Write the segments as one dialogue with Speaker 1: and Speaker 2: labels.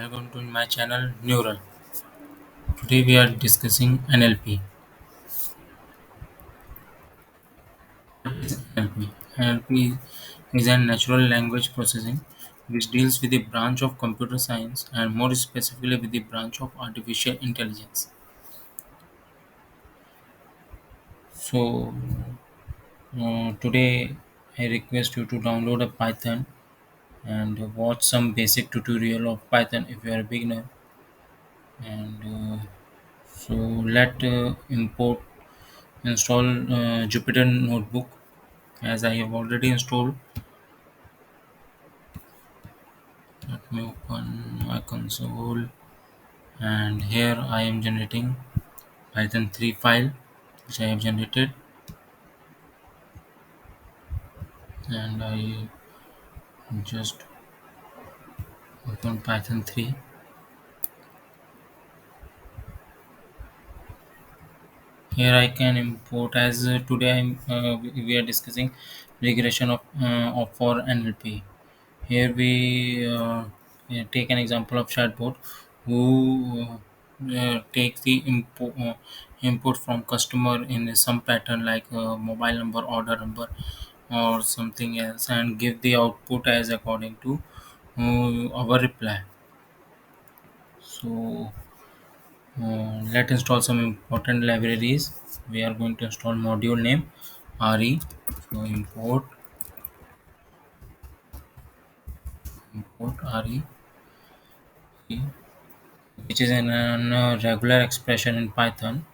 Speaker 1: welcome to my channel Neural. Today we are discussing NLP. NLP. NLP is a natural language processing which deals with the branch of computer science and more specifically with the branch of artificial intelligence. So today I request you to download a Python and watch some basic tutorial of Python if you are a beginner. And so let import install Jupyter Notebook. As I have already installed, let me open my console, and here I am generating Python 3 file which I have generated, and I just open Python 3. Here I can import as today we are discussing regression of for NLP. Here we take an example of chatbot who takes the input from customer in some pattern like mobile number, order number, or something else, and give the output as according to our reply. So let's install some important libraries. We are going to install module name re. So import re, which is an regular expression in Python.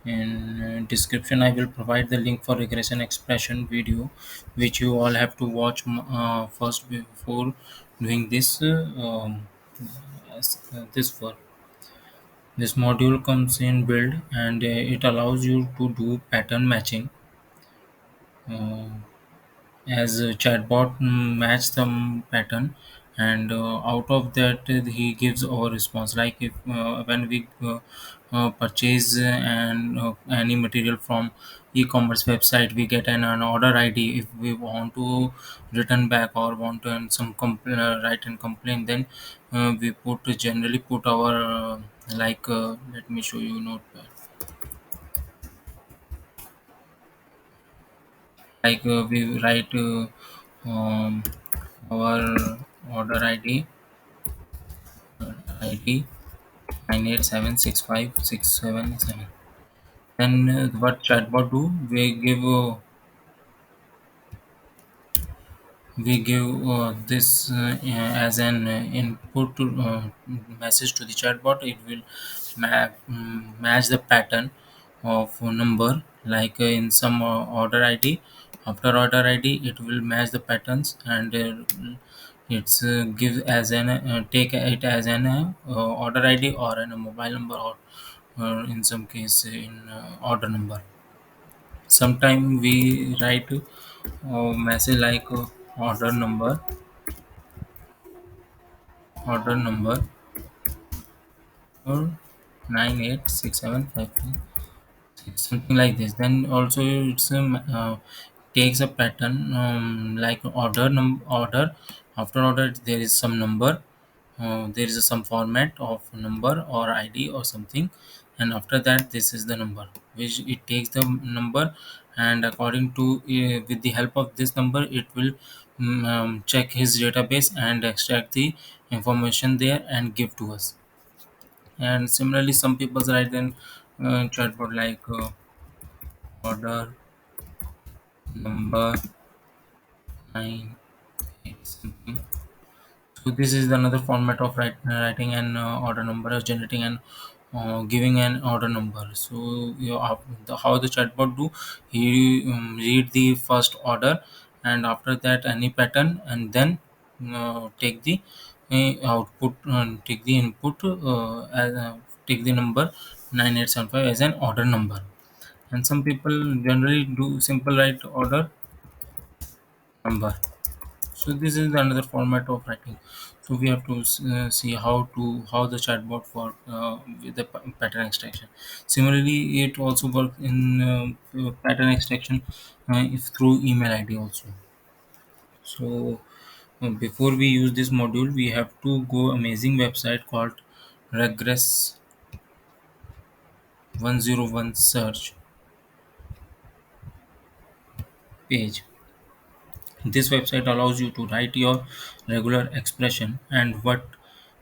Speaker 1: In description I will provide the link for regression expression video which you all have to watch first before doing this work. This module comes in build, and it allows you to do pattern matching, uh, as a chatbot match some pattern, and out of that he gives our response. Like if when we purchase any material from e-commerce website, we get an order ID. If we want to return back or want to write and complain, then we generally put our let me show you notepad. We write our order ID 9876567. Then what chatbot do? We give this as an input to message to the chatbot. It will match the pattern of a number, like in some order ID. After order ID, it will match the patterns, and it's give as an take it as an order ID or a mobile number, or in some case in order number. Sometime we write message like order number or 986752, something like this. Then also it's takes a pattern, like order. After order there is some number, there is some format of number or ID or something, and after that this is the number which it takes the number, and according to with the help of this number it will check his database and extract the information there and give to us. And similarly some people write then chatbot like order number 98 something. So this is another format of writing an order number, as generating and giving an order number. So how the chatbot do? He read the first order, and after that any pattern, and then take the output, take the input, take the number 9875 as an order number. And some people generally do simple write order number. So this is another format of writing. So we have to see how the chatbot work with the pattern extraction. Similarly it also work in pattern extraction if through email ID also. So Before we use this module, we have to go amazing website called Regress 101 search page. This website allows you to write your regular expression, and what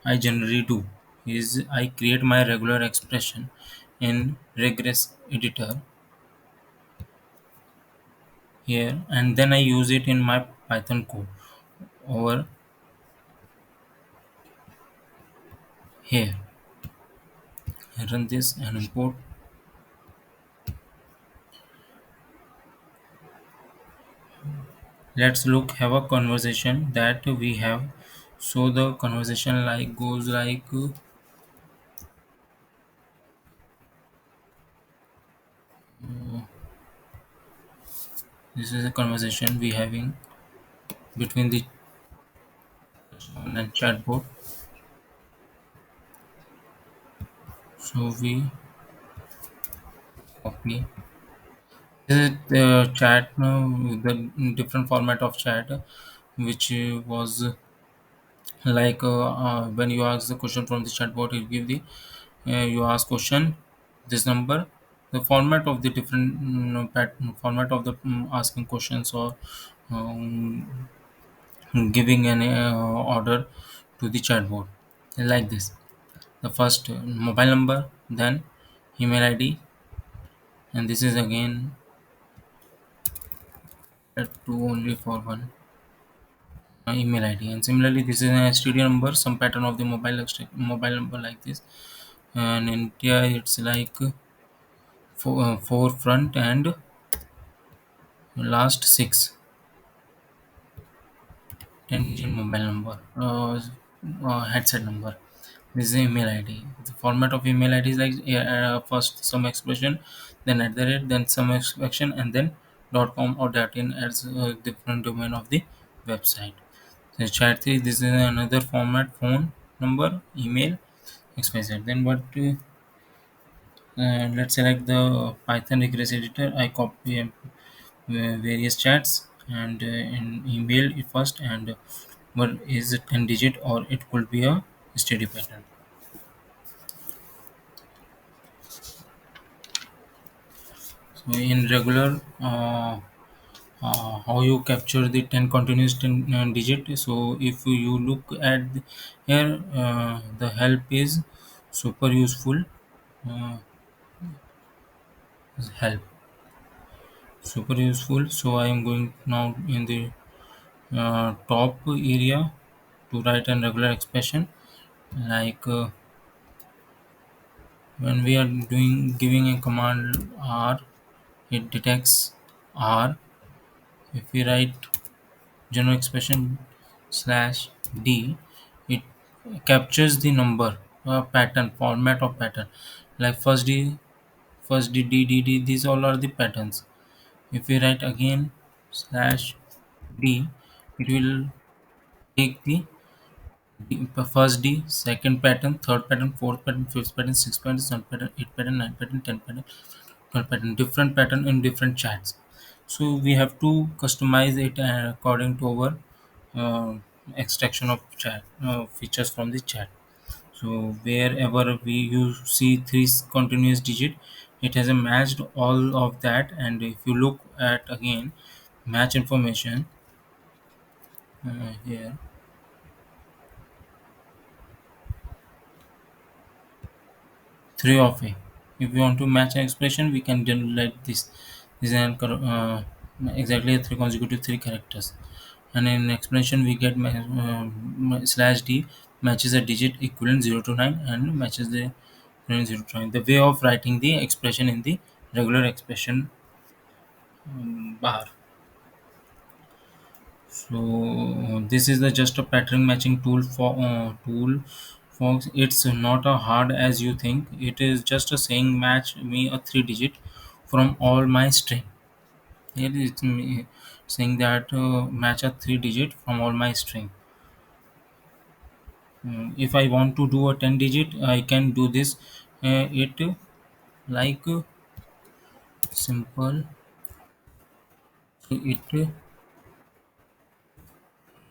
Speaker 1: I generally do is I create my regular expression in Regress editor here, and then I use it in my Python code over here. I run this and import. Let's look have a conversation that we have. So the conversation like goes like this is a conversation we having between the and chatbot. So we copy the chat, the different format of chat, which was like when you ask the question from the chatbot, it give the you ask question this number, the format of the different format of the asking questions or um, giving an order to the chatbot like this. The first mobile number, then email ID, and this is again two only for one email ID. And similarly, this is an STD number, some pattern of the mobile number like this. And in India, it's like four front and last six 10-digit mobile number, headset number. This is the email ID. The format of email ID is like first some expression, then at the rate, then some expression, and then .com or .in as a different domain of the website. So chat 3, this is another format, phone number, email, XYZ. Then what? Let's select the Python regress editor. I copy various chats and in email it first, and what is it 10 digit or it could be a steady pattern. So in regular how you capture the 10 continuous 10 digit. So if you look at here, the help is super useful. uh, Help super useful. So I am going now in the top area to write a regular expression like when we are doing giving a command r, it detects r. If we write general expression slash d, it captures the number pattern format of pattern like first d d d d, these all are the patterns. If we write again slash d, it will take the first D, second pattern, third pattern, fourth pattern, fifth pattern, sixth pattern, seventh pattern, eighth pattern, ninth pattern, tenth pattern, 12th pattern, different pattern in different chats. So we have to customize it according to our uh, extraction of chat features from the chat. So wherever we use see three continuous digit, it has a matched all of that. And if you look at again match information here, three of a. If we want to match an expression, we can generate this. This is exactly three consecutive three characters. And in explanation, we get slash d matches a digit equivalent 0 to 9 and matches the equivalent 0 to 9. The way of writing the expression in the regular expression bar. So this is the just a pattern matching tool. Folks, it's not a hard as you think. It is just a saying match me a three digit from all my string. Here it's me saying that match a three digit from all my string. If I want to do a 10 digit, I can do this. It like simple. So it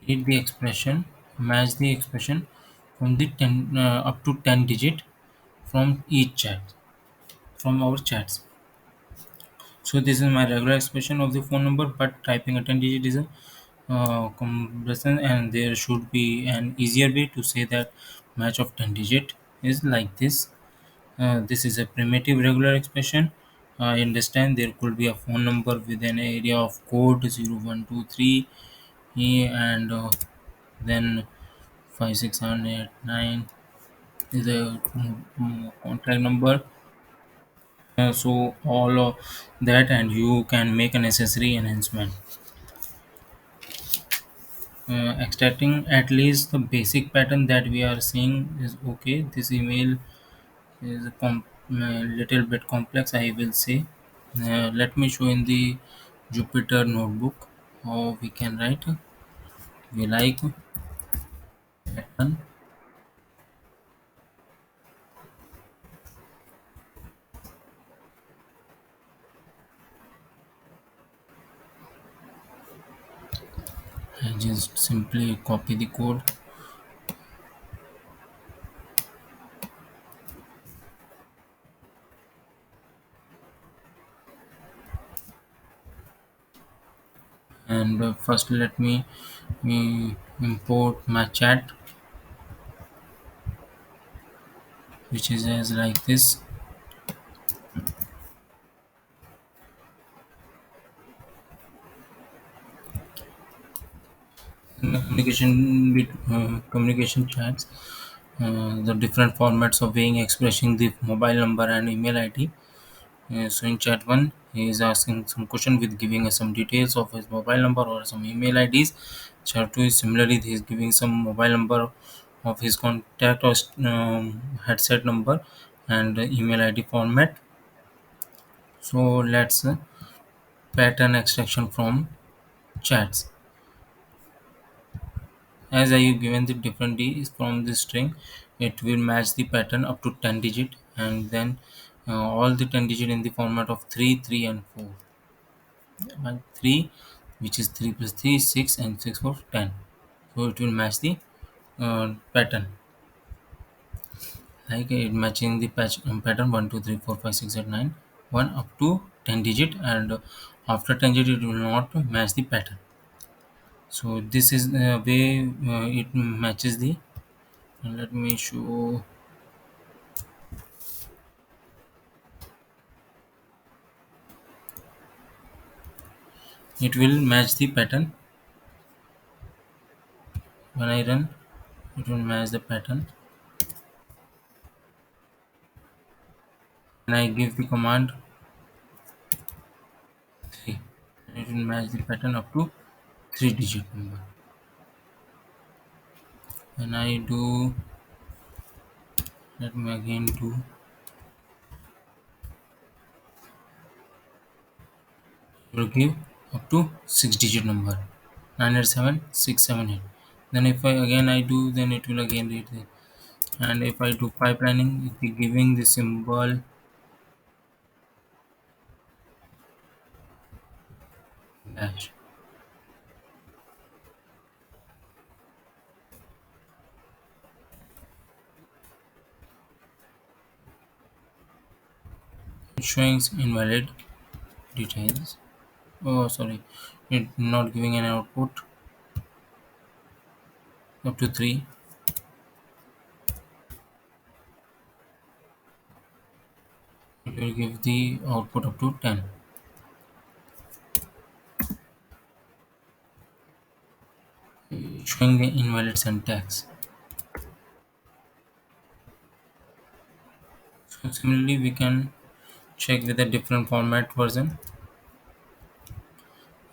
Speaker 1: read the expression, match the expression from the 10 up to 10 digit from each chat, from our chats. So this is my regular expression of the phone number, but typing a 10 digit is a comparison, and there should be an easier way to say that match of 10 digit is like this. This is a primitive regular expression. I understand there could be a phone number with an area of code 0123, and then 56789 is a contact number. So all of that, and you can make a necessary enhancement. Extracting at least the basic pattern that we are seeing is okay. This email is a little bit complex, I will say. Let me show in the Jupyter notebook how we can write. We like pattern. I just simply copy the code. And first let me import my chat, which is as like this. Communication chats, the different formats of being expressing the mobile number and email ID. So in chat 1, he is asking some question with giving us some details of his mobile number or some email IDs. Chat 2 is similarly he is giving some mobile number of his contact or headset number and email ID format. So let's pattern extraction from chats. As I have given the different Ds from the string, it will match the pattern up to 10 digit, and then all the 10 digit in the format of 3, 3 and 4. And 3, which is 3 plus 3 is 6, and 6 for 10. So it will match the pattern. Like it matching the pattern 1, 2, 3, 4, 5, 6, 7, 9, 1 up to 10 digit, and after 10 digit it will not match the pattern. So this is the way it matches the. Let me show. It will match the pattern. When I run, it will match the pattern. When I give the command 3, it will match the pattern up to 3 digit number. When I do, let me again do, it will give up to 6 digit number, 987 678. Then if I do, then it will again read it. And if I do pipelining, it will giving the symbol dash. It showing invalid details. Oh, sorry, it not giving an output up to 3. It will give the output up to 10, showing the invalid syntax. So similarly, we can check with a different format version,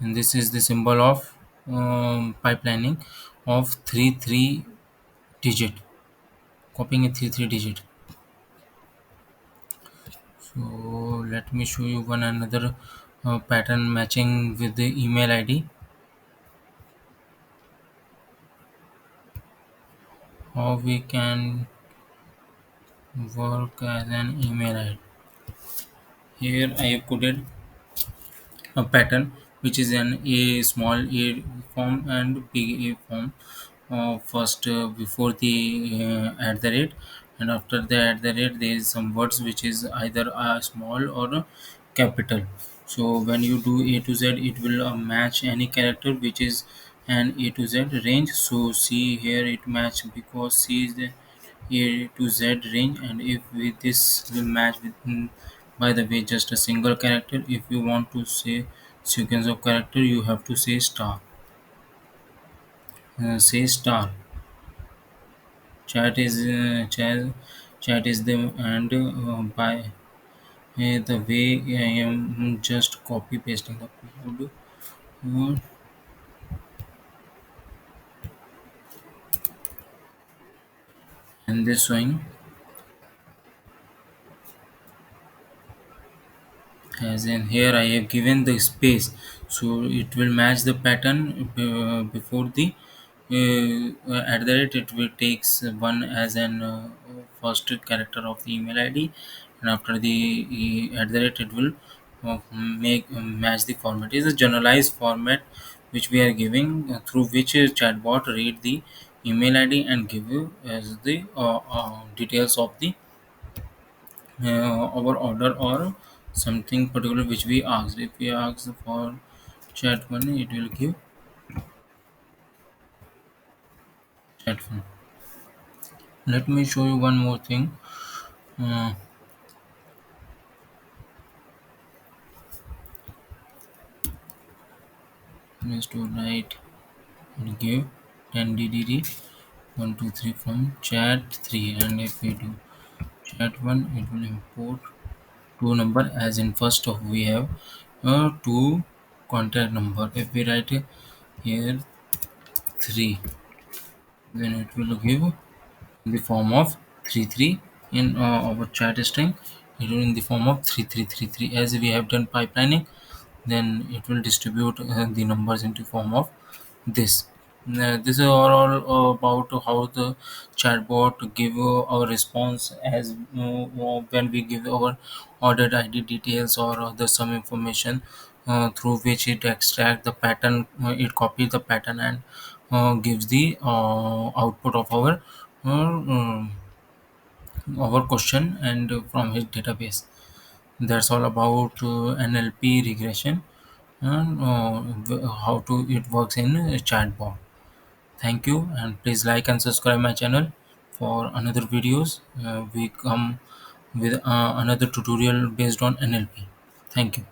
Speaker 1: and this is the symbol of pipelining of 3 digit, copying a 3 digit. So let me show you one another pattern matching with the email ID. How we can work as an email ID. Here I have coded a pattern which is an a small a form and big A form. First, before the at the rate, and after the at the rate, there is some words which is either a small or a capital. So when you do A to Z, it will match any character which is an A to Z range. So C here it match because C is the A to Z range, and if with this will match with by the way just a single character. If you want to say sequence of character, you have to say star. Say star. Chat is chat is the and by the way I am just copy pasting the code and this showing as in here I have given the space, so it will match the pattern before the at the rate. It will takes one as an first character of the email ID, and after the at the rate it will make match the format. It is a generalized format which we are giving through which chatbot read the email ID and give you as the details of the our order or something particular which we asked. If we ask for chat one, it will give chat one. Let me show you one more thing. Uh, let's do write and give 10 DDD 123 from chat 3, and if we do chat 1, it will import two number as in first of we have two contact number. If we write here 3, then it will give in the form of 33 in our chat string. It will in the form of 3333. As we have done pipelining, then it will distribute the numbers into form of this. This is all about how the chatbot give our response as when we give our ordered ID details or other some information through which it extract the pattern. It copies the pattern and gives the output of our question and from his database. That's all about NLP regression and how to it works in a chatbot. Thank you, and please like and subscribe my channel for another videos. We come with another tutorial based on NLP. Thank you.